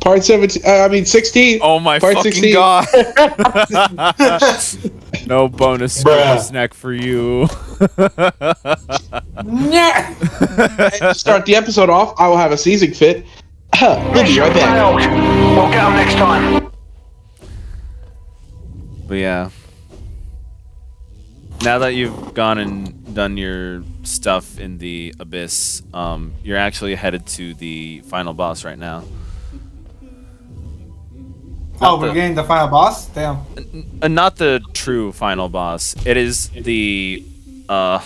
Part 17. I mean 16. Oh my Part fucking 16. god! No bonus snack for you. Yeah. And to start the episode off, I will have a seizing fit. We'll be right back. Failed. We'll get them next time. But yeah. Now that you've gone and done your stuff in the abyss, you're actually headed to the final boss right now. Oh, we're getting the final boss? Damn. Not the true final boss. It is the Final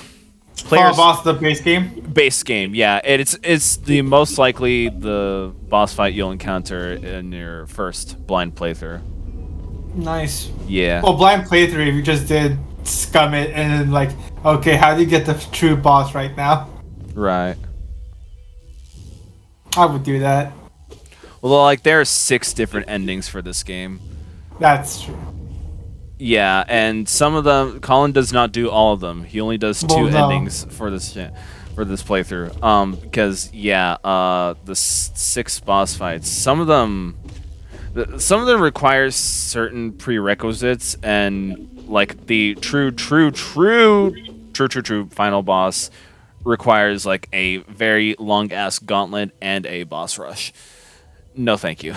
player's boss of the base game? base game. Yeah, it's the most likely the boss fight you'll encounter in your first blind playthrough. Nice. Yeah. Well, blind playthrough, if you just did scum it and then like, okay, how do you get the true boss right now? Right. I would do that. Well, like there are 6 different endings for this game. That's true. Yeah, and some of them, Colin does not do all of them. He only does 2 endings for this playthrough. Because yeah, the 6 boss fights. Some of them require certain prerequisites, and like the true final boss requires like a very long ass gauntlet and a boss rush. No, thank you.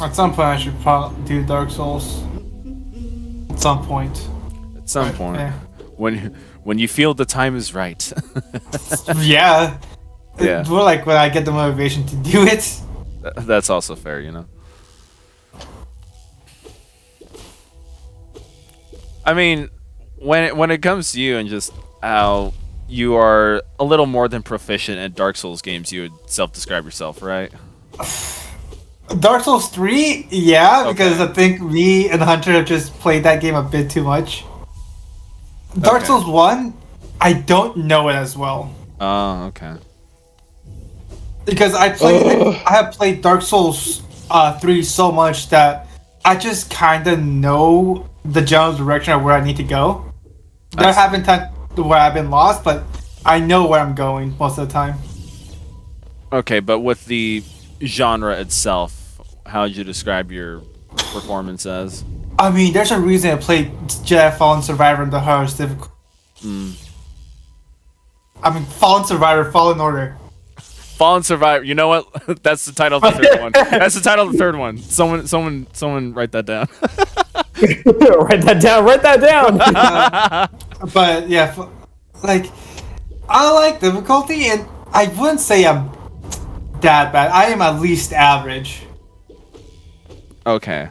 At some point, I should probably do Dark Souls. At some point. At some point, yeah. when you feel the time is right. Yeah. Yeah. It's more like when I get the motivation to do it. That's also fair, you know. I mean, when it comes to you and just how you are a little more than proficient at Dark Souls games, you would self-describe yourself, right? Dark Souls 3? Yeah, Okay. because I think me and Hunter have just played that game a bit too much. Dark Okay. Souls 1, I don't know it as well. Oh, okay. Because I have played Dark Souls 3 so much that I just kind of know the general direction of where I need to go. There have been times where I've been lost, but I know where I'm going most of the time. Okay, but with the genre itself, how would you describe your performance as? I mean, there's a reason I played Jedi Fallen Survivor in the hardest difficulty. I mean, Fallen Survivor, Fallen Order. Fallen Survivor. You know what? That's the title of the third one. That's the title of the third one. Someone write that down. Write that down. Write that down. But yeah, like I like difficulty, and I wouldn't say I'm that bad. I am at least average. Okay.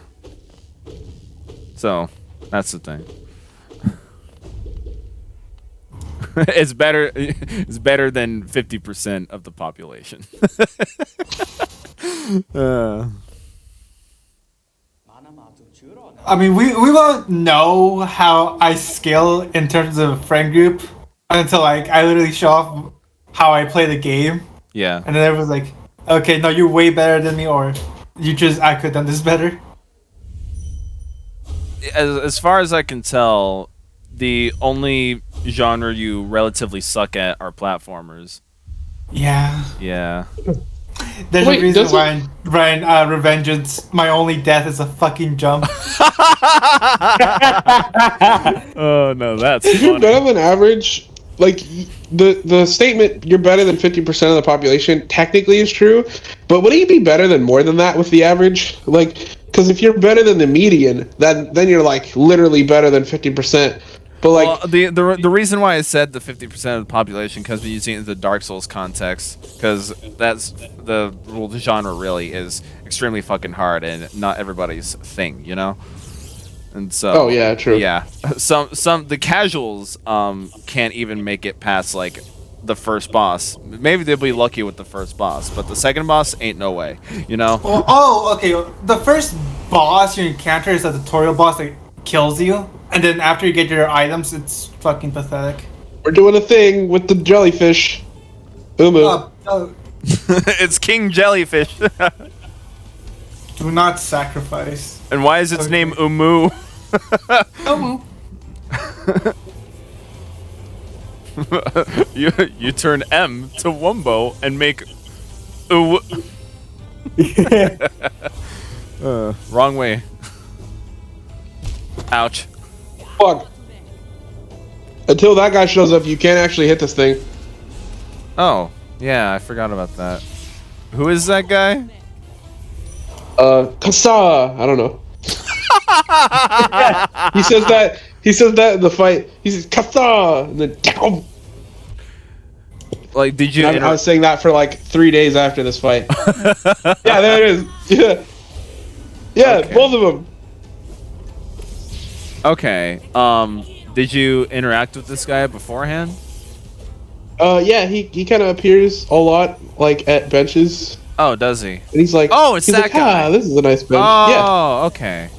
So, that's the thing. It's better than 50% of the population. I mean, we won't know how I scale in terms of friend group until like I literally show off how I play the game, Yeah. and then everyone's like, "Okay, no, you're way better than me," or I could have done this better." As far as I can tell, the only genre you relatively suck at are platformers. Yeah. Yeah. There's Wait, a reason doesn't- why Revengeance, my only death is a fucking jump. Oh no, that's If you're funny. better than average, like the statement "you're better than 50% of the population" technically is true, but wouldn't you be better than more than that with the average? Like, because if you're better than the median, then you're like literally better than 50%. But like, Well, the reason why I said the 50% of the population, because we're using it in the Dark Souls context, because that's the genre really is extremely fucking hard and not everybody's thing, you know. And so. Oh, yeah, true. Yeah, the casuals can't even make it past like the first boss. Maybe they'll be lucky with the first boss, but the second boss ain't no way, you know. Okay. The first boss you encounter is a tutorial boss that kills you, and then after you get your items, it's fucking pathetic. we're doing a thing with the jellyfish. Umu. It's King Jellyfish. Do not sacrifice. And why is its name Umu? you turn M to Wumbo and make Ooh. Wrong way. Ouch. Fuck. Until that guy shows up, you can't actually hit this thing. Oh, yeah, I forgot about that. Who is that guy? Kasa. I don't know. He says that. He says that in the fight. He says Kasa, and then down. Like, did you? I was saying that for like 3 days after this fight. Yeah, there it is. Yeah. Yeah, Okay. both of them. Okay. Did you interact with this guy beforehand? Yeah, he kind of appears a lot, like at benches, Oh, does he? and he's like, Oh, it's he's that like, guy. Ah, this is a nice bench. Oh, okay.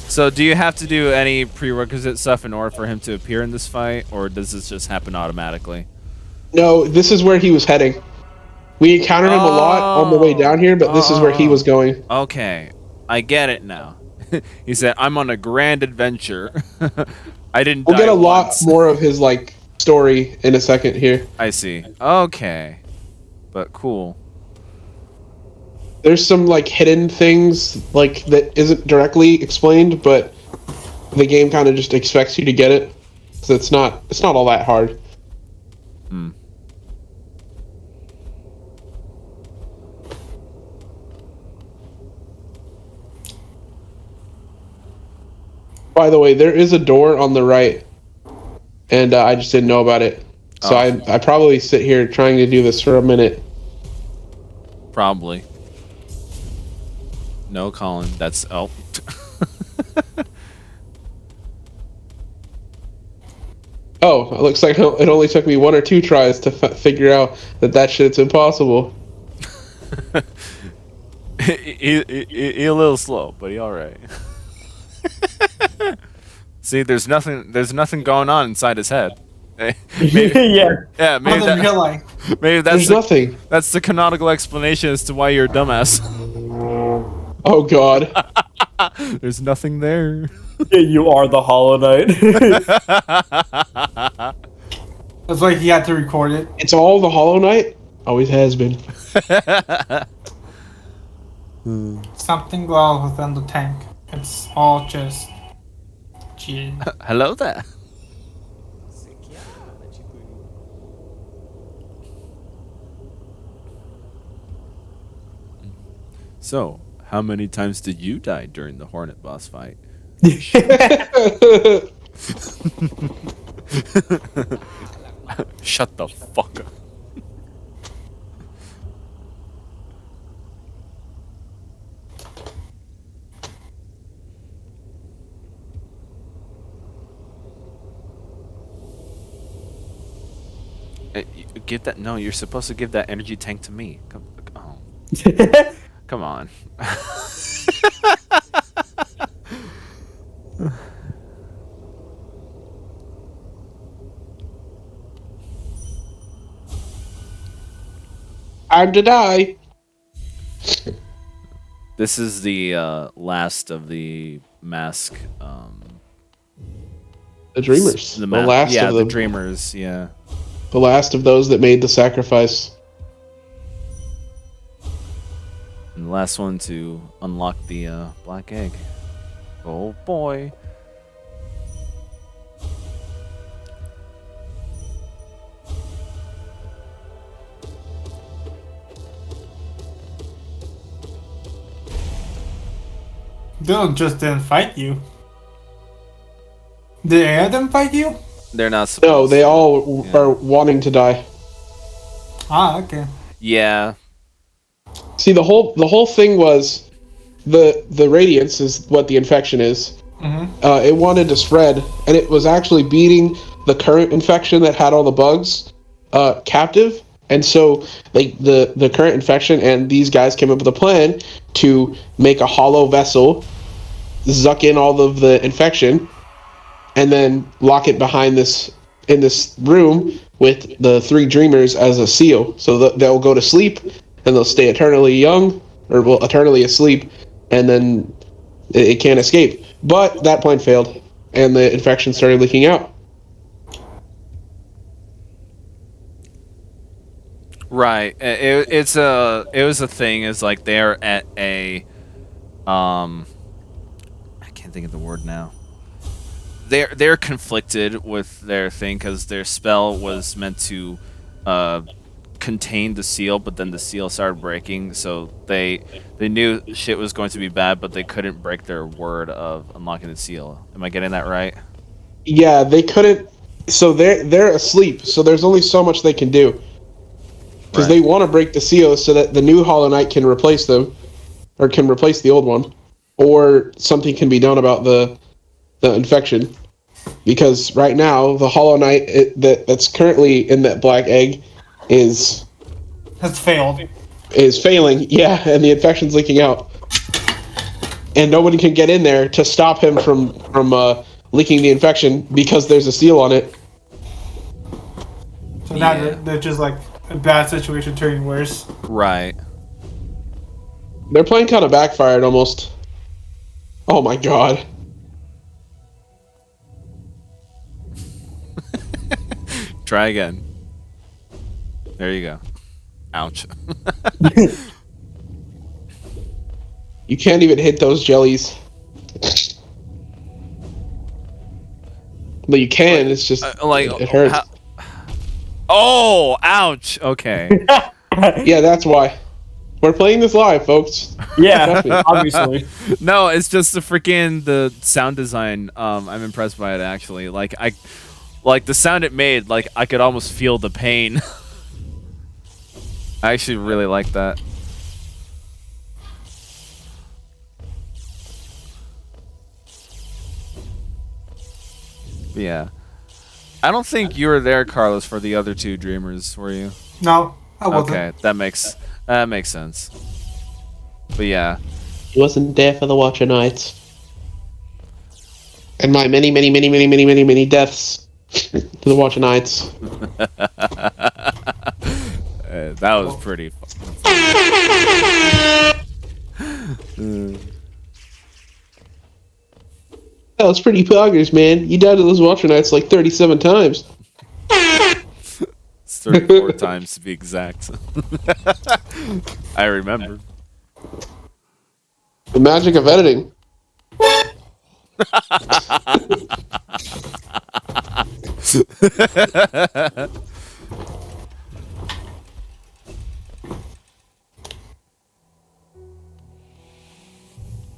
So, do you have to do any prerequisite stuff in order for him to appear in this fight, or does this just happen automatically? No, this is where he was heading. We encountered him a lot on the way down here, but this is where he was going. Okay, I get it now. He said, "I'm on a grand adventure." I didn't. We'll die get a lot once. more of his like story in a second here. I see. Okay, but cool. There's some like hidden things like that isn't directly explained, but the game kind of just expects you to get it. So it's not all that hard. Hmm. By the way, there is a door on the right, and I just didn't know about it. So Oh. I probably sit here trying to do this for a minute. Probably. No, Colin. That's oh. Oh, it looks like it only took me 1 or 2 tries to figure out that shit's impossible. he a little slow, but he all right. See, there's nothing going on inside his head. Maybe, Yeah. yeah, maybe Other than real life. maybe There's nothing. that's the canonical explanation as to why you're a dumbass. Oh god. There's nothing there. You are the Hollow Knight. That's why he had to record it. It's all the Hollow Knight? Always has been. Something well within the tank. It's all just gin. Hello there. So, how many times did you die during the Hornet boss fight? Shut the fuck up. Give that. No, you're supposed to give that energy tank to me. Come on. Time to die. This is the last of the mask. The Dreamers. The last yeah, of the them. Dreamers. Yeah. The last of those that made the sacrifice. And the last one to unlock the black egg. Oh boy. Dylan just didn't fight you. Did any of them fight you? They're not supposed No, they to. all Yeah. are wanting to die. Ah, okay. Yeah. See, the whole thing was the radiance is what the infection is. Mm-hmm. It wanted to spread, and it was actually beating the current infection that had all the bugs captive. And so, like the current infection and these guys came up with a plan to make a hollow vessel, suck in all of the infection, and then lock it behind in this room with the 3 dreamers as a seal. So they'll go to sleep and they'll stay eternally young, or well, eternally asleep, and then it can't escape. But that plan failed, and the infection started leaking out. Right. It was a thing. Is like they're at a I can't think of the word now. They're conflicted with their thing because their spell was meant to contain the seal, but then the seal started breaking, so they knew shit was going to be bad, but they couldn't break their word of unlocking the seal. Am I getting that right? Yeah, they couldn't. So they're asleep. So there's only so much they can do. Because Right. they want to break the seal so that the new Hollow Knight can replace them, or can replace the old one, or something can be done about the infection. Because right now the Hollow Knight that's currently in that black egg is Has failed. failing. Yeah, and the infection's leaking out, and nobody can get in there to stop him from leaking the infection because there's a seal on it. So now Yeah. they're just like a bad situation turning worse. Right. Their plan kind of backfired almost. Oh my god. Try again. There you go. Ouch. You can't even hit those jellies. But you can, it's just it hurts. Oh, ouch. Okay. Yeah, that's why. We're playing this live, folks. Yeah, Trust me. obviously. No, it's just the sound design. I'm impressed by it actually. Like the sound it made, like I could almost feel the pain. I actually really like that. Yeah. I don't think you were there, Carlos, for the other two dreamers, were you? No, I wasn't. Okay, that makes sense. But yeah. He wasn't there for the Watcher Nights. And my many deaths to the Watcher Nights. That was pretty fun. That was pretty poggers, man. You died to those Watcher Nights like 37 times. It's 34 times to be exact. I remember. The magic of editing.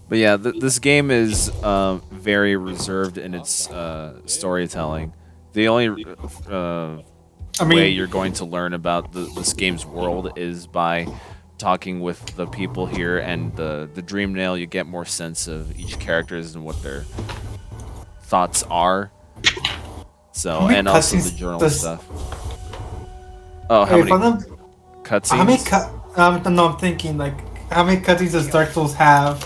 But yeah, this game is very reserved in its storytelling. The only way you're going to learn about this game's world is by talking with the people here, and the Dream Nail, you get more sense of each characters and what their thoughts are. So, and also the journal stuff. Oh, how many cutscenes? No, I'm thinking like how many cutscenes does Dark Souls have?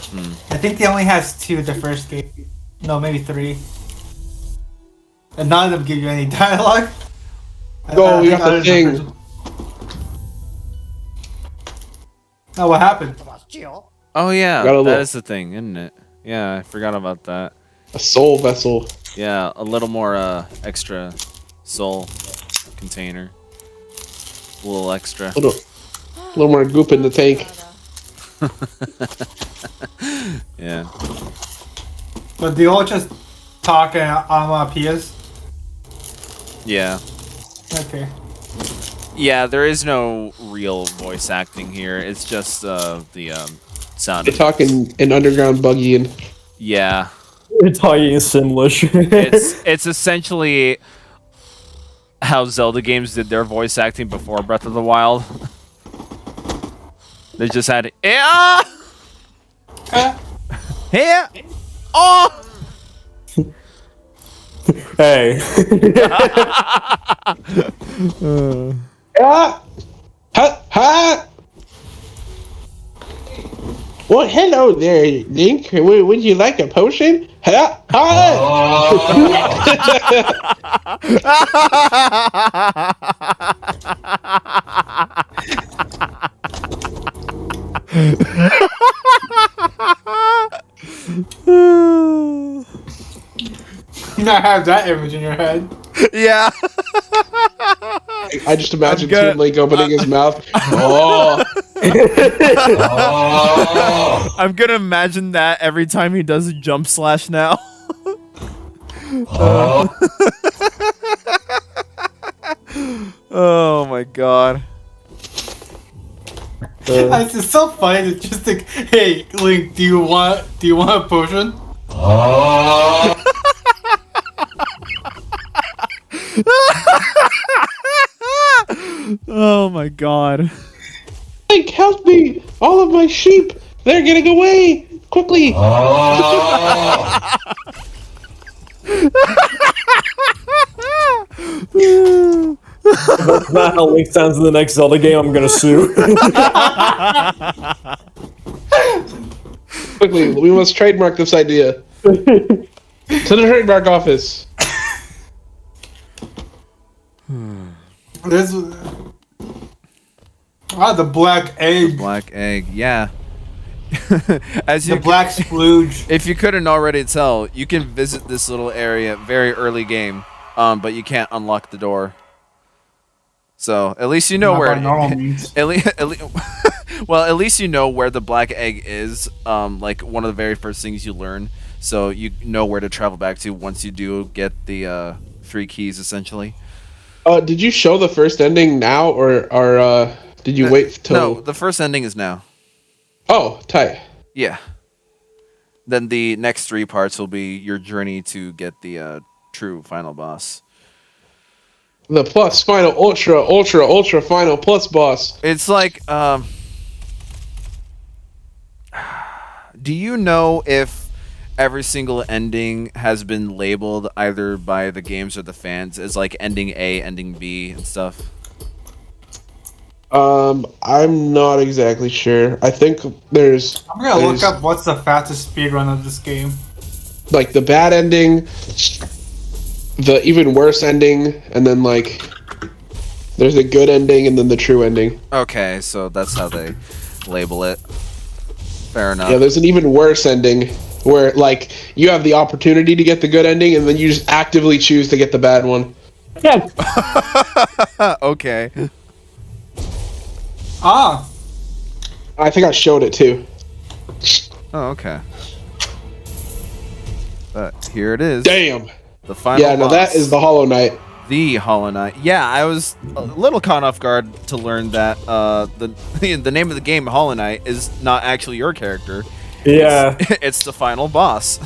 I think they only has 2 the first game. No, maybe 3. And none of them give you any dialogue. Oh, we got the thing. Oh, what happened? Oh yeah, Got a that little- is the thing, isn't it? Yeah, I forgot about that. A soul vessel. Yeah, a little more extra soul container. A little extra. A little more goop in the tank. Yeah. But they all just talk on PS. Yeah. Okay. Yeah, there is no real voice acting here. It's just the sound. They're talking in underground buggy and Yeah. It's talking in Simlish. It's essentially how Zelda games did their voice acting before Breath of the Wild. They just had yeah, yeah, oh. Hey. ah, ha, ha. Well, hello there, Link. Would you like a potion? Ha, You not have that image in your head. Yeah. I just imagine gonna- Toon Link opening his mouth. Oh, I'm gonna imagine that every time he does a jump slash now. Oh my god. It's so funny. It's just like, hey, Link, do you want a potion? Oh my god. Link, help me! All of my sheep, they're getting away! Quickly! That's not how Link sounds in the next Zelda game. I'm gonna sue. Quickly, we must trademark this idea. To the trademark office. This. The black egg. Black egg, yeah. As you The black splooge. if you couldn't already tell, you can visit this little area very early game, but you can't unlock the door. So at least you know Not where by normal means. well, at least you know where the black egg is. Like one of the very first things you learn, so you know where to travel back to once you do get the 3 keys, essentially. Did you show the first ending now, or did you wait till? No, the first ending is now. Oh, tight. Yeah. Then the next 3 parts will be your journey to get the true final boss. The plus final ultra final plus boss. It's like, do you know if every single ending has been labeled either by the games or the fans as like ending A, ending B, and stuff? I'm not exactly sure. I think there's. I'm gonna look there's, up what's the fastest speedrun of this game. like the bad ending, the even worse ending, and then like there's a good ending and then the true ending. Okay, so that's how they label it. Fair enough. Yeah, there's an even worse ending where like you have the opportunity to get the good ending and then you just actively choose to get the bad one. Yeah. Okay. Ah, I think I showed it too. Oh, okay. But here it is. Damn. The final Yeah, no, boss. that is the Hollow Knight. The Hollow Knight. Yeah, I was a little caught off guard to learn that the name of the game, Hollow Knight, is not actually your character. Yeah. It's the final boss.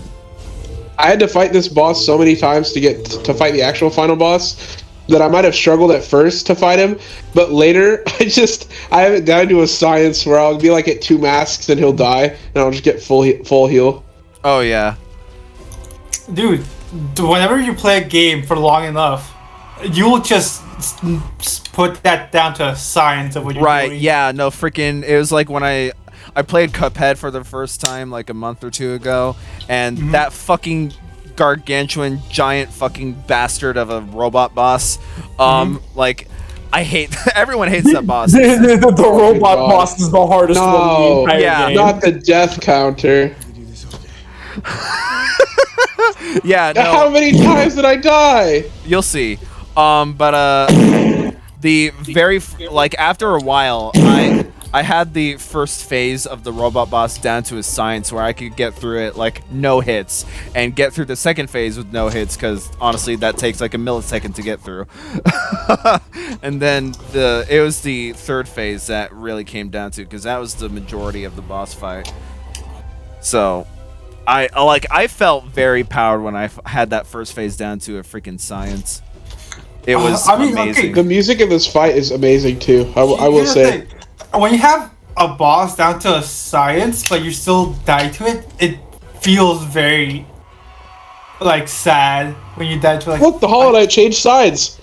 I had to fight this boss so many times to get to fight the actual final boss that I might have struggled at first to fight him, but later I haven't gotten to a science where I'll be like at 2 masks and he'll die and I'll just get full heal. Oh yeah. dude, whenever you play a game for long enough, you'll just put that down to science of what you're Right, doing. yeah, no, freaking, it was like when I played Cuphead for the first time like a month or 2 ago, and that fucking gargantuan giant fucking bastard of a robot boss, like, I hate, everyone hates that boss. The robot God. boss is the hardest one in the No, entire yeah. game. not the death counter. Yeah, How no, many times did I die? you'll see. The very, like, after a while, I had the first phase of the robot boss down to a science where I could get through it like no hits, and get through the second phase with no hits, because honestly that takes like a millisecond to get through. And then it was the third phase that really came down to, because that was the majority of the boss fight. So I felt very powered when I had that first phase down to a freaking science. It was amazing. Okay. The music in this fight is amazing too. I will Here's the say. thing. When you have a boss down to a science, but you still die to it, it feels very like sad when you die to like. Look, the Hollow Knight changed sides.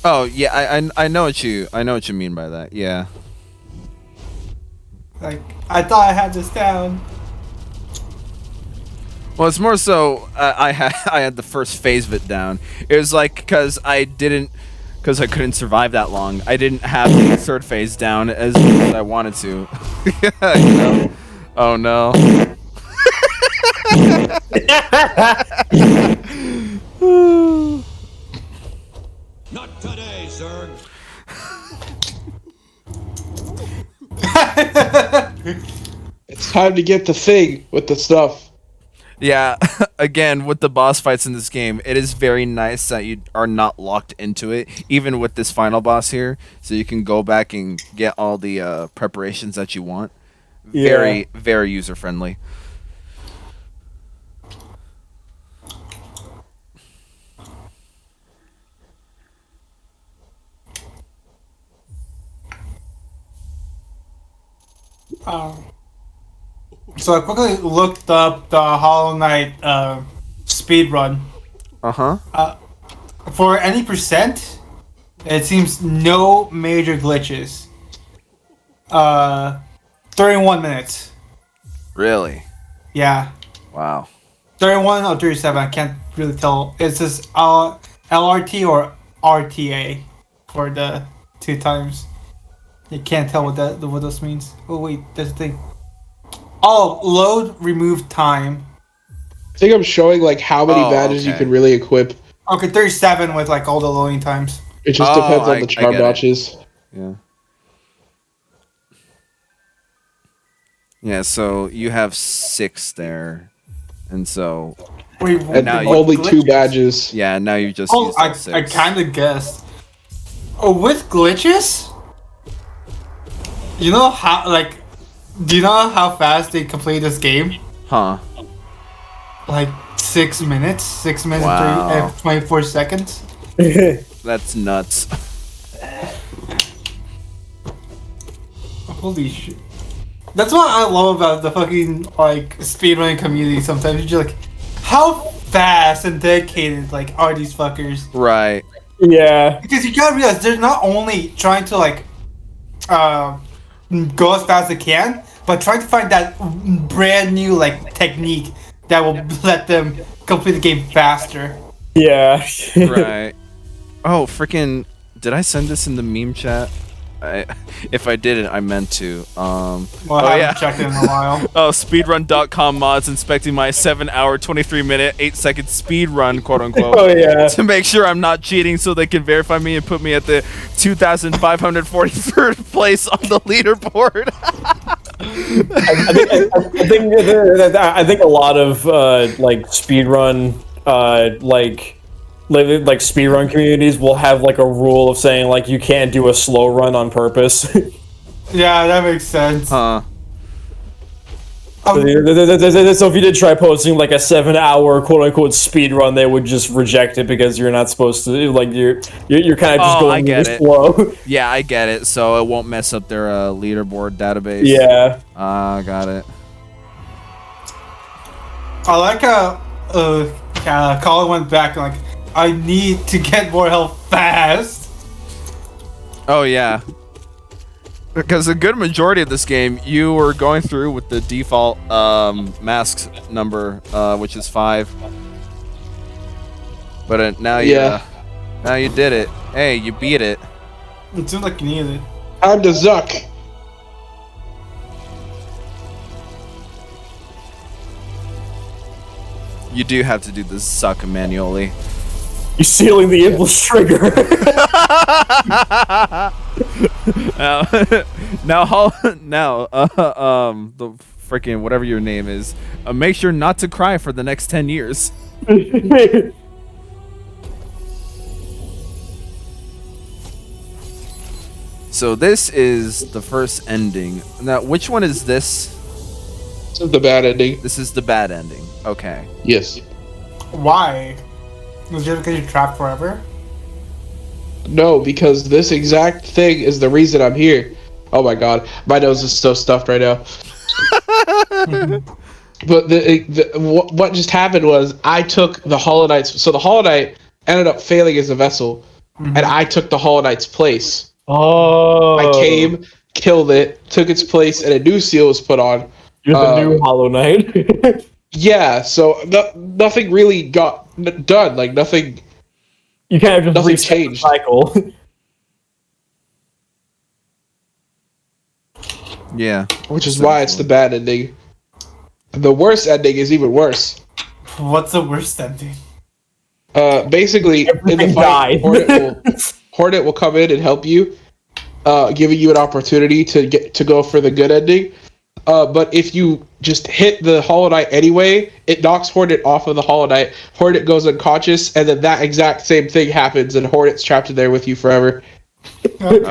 Oh yeah, I know what you mean by that. Yeah. Like I thought I had this down. Well, it's more so I had the first phase of it down. It was like because I couldn't survive that long. I didn't have the third phase down as much as I wanted to. You know? Oh no. Not today, Zerg. It's time to get the thing with the stuff. Yeah, again, with the boss fights in this game, it is very nice that you are not locked into it, even with this final boss here, so you can go back and get all the preparations that you want. Very, very user-friendly. So I quickly looked up the Hollow Knight speed run. Uh-huh. For any percent, it seems no major glitches. 31 minutes. Really? Yeah. Wow. 31 or 37, I can't really tell. It's just LRT or RTA for the 2 times. You can't tell what those means. Oh wait, there's a thing. Oh, load remove time. I think I'm showing like how many badges you okay. can really equip. Okay, 37 with like all the loading times. It just depends on the charm get it. notches. Yeah. Yeah, so you have 6 there. And so Wait, And now you- only glitches? 2 badges. yeah, now you just Oh, use I those 6. kind of guessed. Oh, with glitches? You know how, like, do you know how fast they complete this game? Huh. Like 6 minutes? 6 minutes Wow. and 24 seconds? That's nuts. Holy shit. That's what I love about the fucking, like, speedrunning community sometimes. You're like, how fast and dedicated, like, are these fuckers? Right. Yeah. Because you gotta realize they're not only trying to, like, go as fast as they can, but trying to find that brand new, like, technique that will let them complete the game faster. Yeah. Right. Oh, freaking! Did I send this in the meme chat? If I didn't, I meant to. Well, I haven't checked it in a while. Oh, speedrun.com mods inspecting my 7-hour, 23-minute, 8-second speedrun, quote unquote. Oh yeah. To make sure I'm not cheating so they can verify me and put me at the 2,543rd place on the leaderboard. I think a lot of like speedrun like speedrun communities will have like a rule of saying like you can't do a slow run on purpose. Yeah, that makes sense. Huh. So if you did try posting like a 7-hour quote unquote speed run, they would just reject it because you're not supposed to, like you're kind of just Oh, I going get really it. slow. Yeah, I get it. So it won't mess up their leaderboard database. Yeah. Got it. I like how Colin went back and like, I need to get more health fast. Oh, yeah. Because a good majority of this game, you were going through with the default mask number, which is 5. But now now you did it. Hey, you beat it. It seems like you needed it. Time to Zuck. You do have to do the suck manually. You're sealing the impulse trigger. The freaking whatever your name is, make sure not to cry for the next 10 years. So this is the first ending. Now, which one is this? This is the bad ending. This is the bad ending. Okay. Yes. Why? Was it just because you're trapped forever? No, because this exact thing is the reason I'm here. Oh my god, my nose is so stuffed right now. But what just happened was I took the Hollow Knight's. So the Hollow Knight ended up failing as a vessel, and I took the Hollow Knight's place. Oh. I came, killed it, took its place, and a new seal was put on. You're the new Hollow Knight. Yeah, so nothing really got done. Like nothing. You kind of just Nothing reset changed. the cycle. Yeah. Which is why it's the bad ending. The worst ending is even worse. What's the worst ending? Basically, in the Everything fight, died. Hornet will come in and help you, giving you an opportunity to go for the good ending. But if you just hit the Hollow Knight anyway, it knocks Hornet off of the Hollow Knight. Hornet goes unconscious, and then that exact same thing happens, and Hornet's trapped in there with you forever. Okay.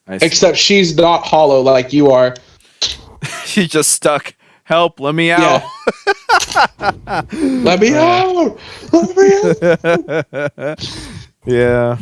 I see. Except she's not hollow like you are. She just stuck. Help! Let me out. Yeah. Let me out! Let me out! Yeah.